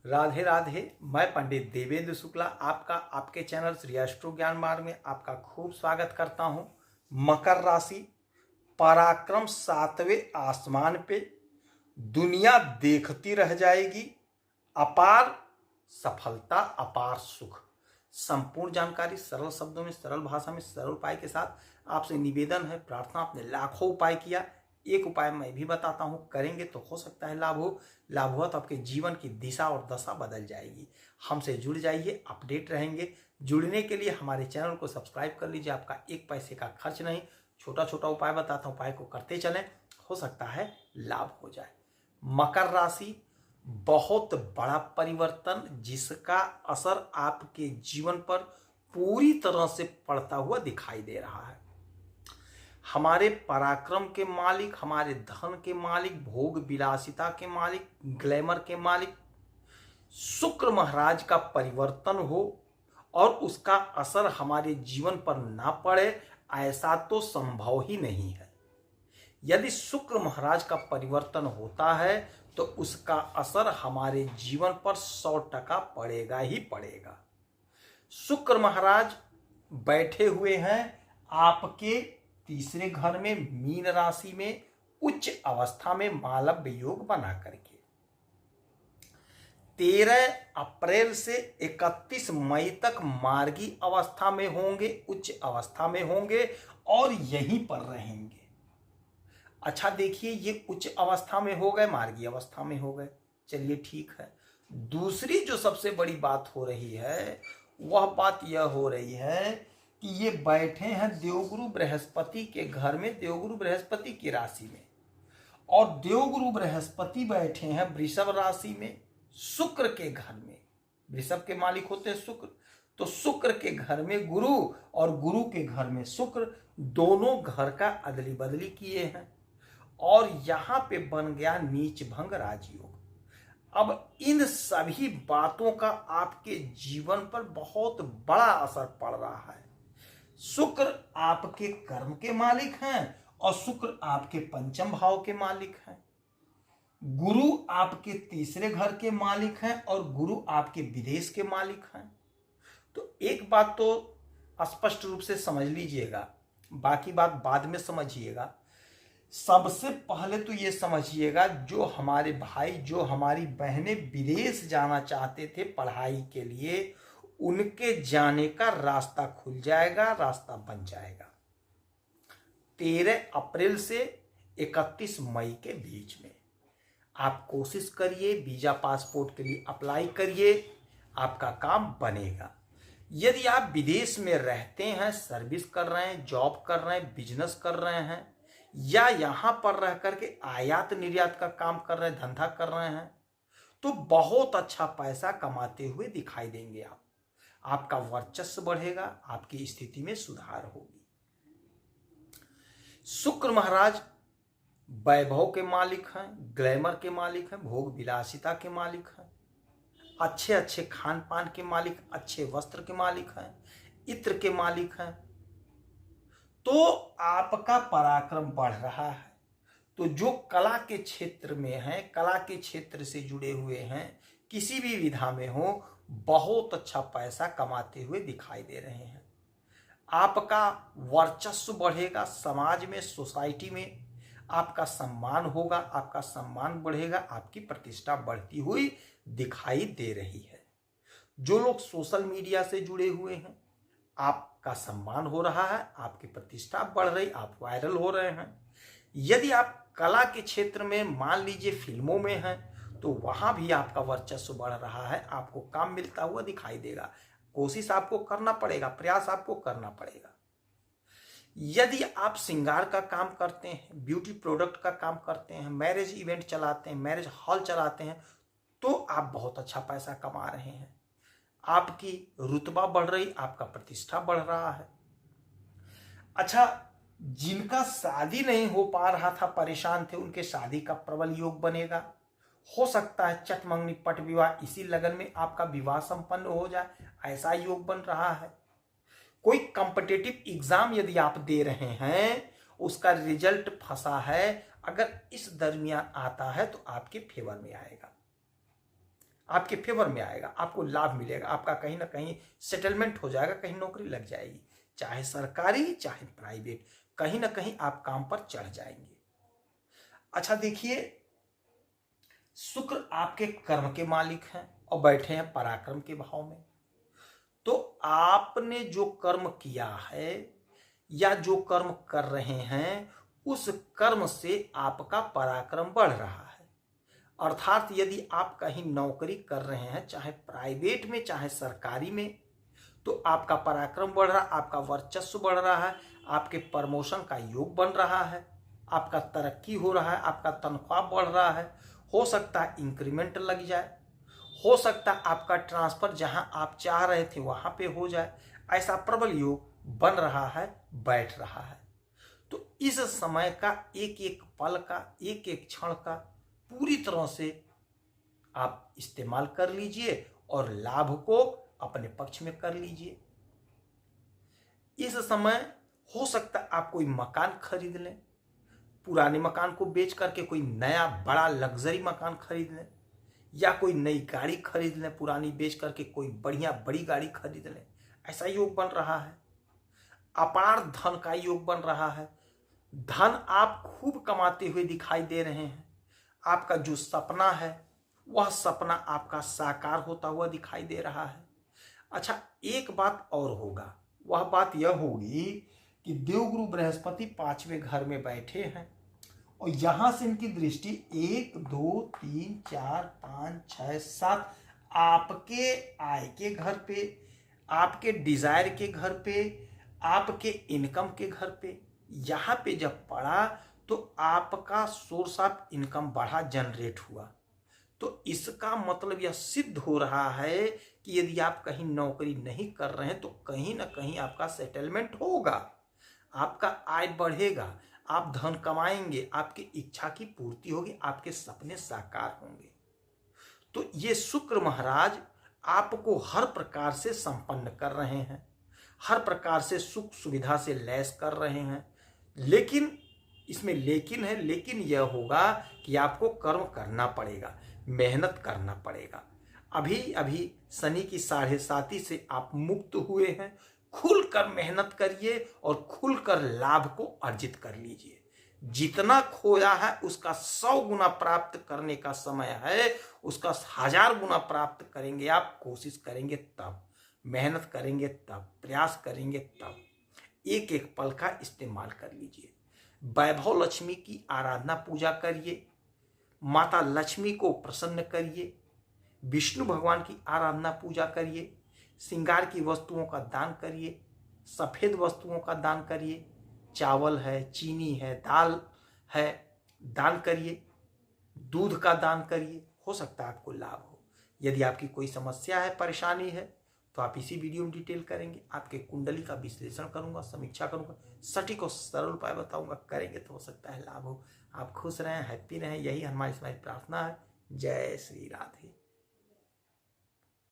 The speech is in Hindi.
राधे राधे। मैं पंडित देवेंद्र शुक्ला आपका आपके चैनल श्री एस्ट्रो ज्ञान मार्ग में आपका खूब स्वागत करता हूं। मकर राशि, पराक्रम 7वें आसमान पे, दुनिया देखती रह जाएगी, अपार सफलता, अपार सुख। संपूर्ण जानकारी सरल शब्दों में, सरल भाषा में, सरल उपाय के साथ आपसे निवेदन है, प्रार्थना। आपने लाखों उपाय किया, एक उपाय मैं भी बताता हूं, करेंगे तो हो सकता है लाभ हो। लाभ हुआ तो आपके जीवन की दिशा और दशा बदल जाएगी। हमसे जुड़ जाइए, अपडेट रहेंगे। जुड़ने के लिए हमारे चैनल को सब्सक्राइब कर लीजिए, आपका एक पैसे का खर्च नहीं। छोटा छोटा उपाय बताता हूं, उपाय को करते चलें, हो सकता है लाभ हो जाए। मकर राशि, बहुत बड़ा परिवर्तन जिसका असर आपके जीवन पर पूरी तरह से पड़ता हुआ दिखाई दे रहा है। हमारे पराक्रम के मालिक, हमारे धन के मालिक, भोग विलासिता के मालिक, ग्लैमर के मालिक शुक्र महाराज का परिवर्तन हो और उसका असर हमारे जीवन पर ना पड़े, ऐसा तो संभव ही नहीं है। यदि शुक्र महाराज का परिवर्तन होता है तो उसका असर हमारे जीवन पर 100% पड़ेगा ही पड़ेगा। शुक्र महाराज बैठे हुए हैं आपके तीसरे घर में, मीन राशि में, उच्च अवस्था में मालव्य योग बना करके 13 अप्रैल से 31 मई तक मार्गी अवस्था में होंगे, उच्च अवस्था में होंगे और यहीं पर रहेंगे। अच्छा देखिए, ये उच्च अवस्था में हो गए, मार्गी अवस्था में हो गए, चलिए ठीक है। दूसरी जो सबसे बड़ी बात हो रही है वह बात यह हो रही है कि ये बैठे हैं देवगुरु बृहस्पति के घर में, देवगुरु बृहस्पति की राशि में, और देवगुरु बृहस्पति बैठे हैं वृषभ राशि में, शुक्र के घर में। वृषभ के मालिक होते हैं शुक्र, तो शुक्र के घर में गुरु और गुरु के घर में शुक्र, दोनों घर का अदली बदली किए हैं और यहां पे बन गया नीच भंग राजयोग। अब इन सभी बातों का आपके जीवन पर बहुत बड़ा असर पड़ रहा है। शुक्र आपके कर्म के मालिक हैं और शुक्र आपके पंचम भाव के मालिक हैं। गुरु आपके तीसरे घर के मालिक हैं और गुरु आपके विदेश के मालिक हैं। तो एक बात तो स्पष्ट रूप से समझ लीजिएगा, बाकी बात बाद में समझिएगा। सबसे पहले तो ये समझिएगा, जो हमारे भाई, जो हमारी बहनें विदेश जाना चाहते थे पढ़ाई के लिए, उनके जाने का रास्ता खुल जाएगा, रास्ता बन जाएगा 13 अप्रैल से 31 मई के बीच में। आप कोशिश करिए, वीजा पासपोर्ट के लिए अप्लाई करिए, आपका काम बनेगा। यदि आप विदेश में रहते हैं, सर्विस कर रहे हैं, जॉब कर रहे हैं, बिजनेस कर रहे हैं, या यहां पर रह करके आयात निर्यात का काम कर रहे हैं, धंधा कर रहे हैं, तो बहुत अच्छा पैसा कमाते हुए दिखाई देंगे आप। आपका वर्चस्व बढ़ेगा, आपकी स्थिति में सुधार होगी। शुक्र महाराज वैभव के मालिक हैं, ग्लैमर के मालिक हैं, भोग विलासिता के मालिक हैं, अच्छे अच्छे खान पान के मालिक, अच्छे वस्त्र के मालिक हैं, इत्र के मालिक हैं। तो आपका पराक्रम बढ़ रहा है। तो जो कला के क्षेत्र में हैं, कला के क्षेत्र से जुड़े हुए हैं, किसी भी विधा में हो, बहुत अच्छा पैसा कमाते हुए दिखाई दे रहे हैं। आपका वर्चस्व बढ़ेगा, समाज में, सोसाइटी में आपका सम्मान होगा, आपका सम्मान बढ़ेगा, आपकी प्रतिष्ठा बढ़ती हुई दिखाई दे रही है। जो लोग सोशल मीडिया से जुड़े हुए हैं, आपका सम्मान हो रहा है, आपकी प्रतिष्ठा बढ़ रही, आप वायरल हो रहे हैं। यदि आप कला के क्षेत्र में, मान लीजिए फिल्मों में हैं, तो वहां भी आपका वर्चस्व बढ़ रहा है, आपको काम मिलता हुआ दिखाई देगा। कोशिश आपको करना पड़ेगा, प्रयास आपको करना पड़ेगा। यदि आप श्रृंगार का काम करते हैं, ब्यूटी प्रोडक्ट का काम करते हैं, मैरिज इवेंट चलाते हैं, मैरिज हॉल चलाते हैं, तो आप बहुत अच्छा पैसा कमा रहे हैं, आपकी रुतबा बढ़ रही, आपका प्रतिष्ठा बढ़ रहा है। अच्छा, जिनका शादी नहीं हो पा रहा था, परेशान थे, उनके शादी का प्रबल योग बनेगा। हो सकता है चट मंगनी पट विवाह, इसी लगन में आपका विवाह संपन्न हो जाए, ऐसा योग बन रहा है। कोई कॉम्पिटिटिव एग्जाम यदि आप दे रहे हैं, उसका रिजल्ट फंसा है, अगर इस दरमियान आता है तो आपके फेवर में आएगा। आपके फेवर में आएगा, आपको लाभ मिलेगा, आपका कहीं ना कहीं सेटलमेंट हो जाएगा, कहीं नौकरी लग जाएगी, चाहे सरकारी चाहे प्राइवेट, कहीं ना कहीं आप काम पर चढ़ जाएंगे। अच्छा देखिए, शुक्र आपके कर्म के मालिक हैं और बैठे हैं पराक्रम के भाव में। तो आपने जो कर्म किया है या जो कर्म कर रहे हैं, उस कर्म से आपका पराक्रम बढ़ रहा है। अर्थात यदि आप कहीं नौकरी कर रहे हैं, चाहे प्राइवेट में चाहे सरकारी में, तो आपका पराक्रम बढ़ रहा है, आपका वर्चस्व बढ़ रहा है, आपके प्रमोशन का योग बन रहा है, आपका तरक्की हो रहा है, आपका तनख्वाह बढ़ रहा है, हो सकता है इंक्रीमेंट लग जाए, हो सकता है आपका ट्रांसफर जहां आप चाह रहे थे वहां पे हो जाए। ऐसा प्रबल योग बन रहा है, बैठ रहा है। तो इस समय का एक एक पल का, एक एक क्षण का पूरी तरह से आप इस्तेमाल कर लीजिए और लाभ को अपने पक्ष में कर लीजिए। इस समय हो सकता है आप कोई मकान खरीद लें, पुराने मकान को बेच करके कोई नया बड़ा लग्जरी मकान खरीद लें, या कोई नई गाड़ी खरीद लें, पुरानी बेच करके कोई बढ़िया बड़ी गाड़ी खरीद लें। ऐसा योग बन रहा है। अपार धन का योग बन रहा है। धन आप खूब कमाते हुए दिखाई दे रहे हैं। आपका जो सपना है वह सपना आपका साकार होता हुआ दिखाई दे रहा है। अच्छा, एक बात और होगा, वह बात यह होगी कि देवगुरु बृहस्पति 5वें घर में बैठे हैं और यहां से इनकी दृष्टि 1 2 3 4 5 6 7 आपके आय के घर पे, आपके डिजायर के घर पे, आपके इनकम के घर पे, यहाँ पे जब पड़ा तो आपका सोर्स ऑफ इनकम बढ़ा, जनरेट हुआ। तो इसका मतलब यह सिद्ध हो रहा है कि यदि आप कहीं नौकरी नहीं कर रहे हैं तो कहीं ना कहीं आपका सेटलमेंट होगा, आपका आय बढ़ेगा, आप धन कमाएंगे, आपकी इच्छा की पूर्ति होगी, आपके सपने साकार होंगे। तो ये शुक्र महाराज आपको हर प्रकार से संपन्न कर रहे हैं, हर प्रकार से सुख सुविधा से लैस कर रहे हैं। लेकिन इसमें लेकिन है, लेकिन यह होगा कि आपको कर्म करना पड़ेगा, मेहनत करना पड़ेगा। अभी अभी शनि की 7.5 से आप मुक्त हुए हैं। खुलकर मेहनत करिए और खुलकर लाभ को अर्जित कर लीजिए। जितना खोया है उसका 100 गुना प्राप्त करने का समय है, उसका 1000 गुना प्राप्त करेंगे। आप कोशिश करेंगे तब, मेहनत करेंगे तब, प्रयास करेंगे तब। एक एक पल का इस्तेमाल कर लीजिए। वैभव लक्ष्मी की आराधना पूजा करिए, माता लक्ष्मी को प्रसन्न करिए, विष्णु भगवान की आराधना पूजा करिए, श्रृंगार की वस्तुओं का दान करिए, सफेद वस्तुओं का दान करिए, चावल है, चीनी है, दाल है, दान करिए, दूध का दान करिए। हो सकता है आपको लाभ हो। यदि आपकी कोई समस्या है, परेशानी है, तो आप इसी वीडियो में डिटेल करेंगे। आपके कुंडली का विश्लेषण करूंगा, समीक्षा करूंगा, सटीक और सरल उपाय बताऊंगा। करेंगे तो हो सकता है लाभ हो। आप खुश रहें, हैप्पी रहें, यही हमारी प्रार्थना है। जय श्री राधे।